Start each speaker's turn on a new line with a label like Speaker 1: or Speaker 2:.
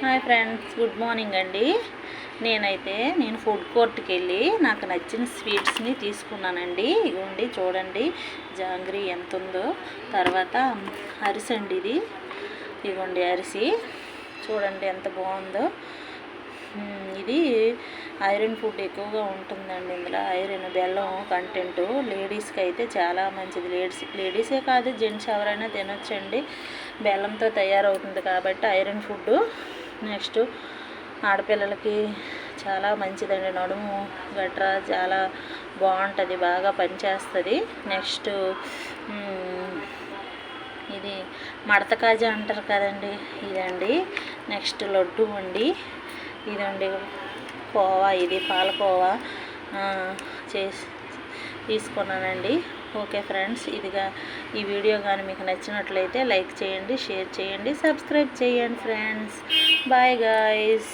Speaker 1: Hi friends, good morning అండి. నేను food కోర్ట్కి వెళ్ళి నాకు నచ్చిన స్వీట్స్ని తీసుకున్నానండి. ఇగోండి చూడండి, జాంగ్రీ ఎంత ఉందో. తర్వాత అరిసి అండి, ఇగోండి అరిసి చూడండి ఎంత బాగుందో. ఇది ఐరన్ ఫుడ్ ఎక్కువగా ఉంటుందండి. ఇందులో ఐరన్, బెల్లం కంటెంట్ లేడీస్కి అయితే చాలా మంచిది. లేడీసే కాదు, జెంట్స్ ఎవరైనా తినొచ్చండి. బెల్లంతో తయారవుతుంది కాబట్టి ఐరన్ ఫుడ్. నెక్స్ట్ ఆడపిల్లలకి చాలా మంచిదండి. నడుము గట్రా చాలా బాగుంటుంది, బాగా పనిచేస్తుంది. నెక్స్ట్ ఇది మడత కాజా అంటారు కదండి, ఇదండి. నెక్స్ట్ లడ్డు అండి, ఇదండి కోవా, ఇది పాలకోవా చేసి తీసుకున్నానండి. ఓకే ఫ్రెండ్స్, ఈ వీడియో కానీ మీకు నచ్చినట్లయితే లైక్ చేయండి, షేర్ చేయండి, సబ్స్క్రైబ్ చేయండి ఫ్రెండ్స్. Bye guys.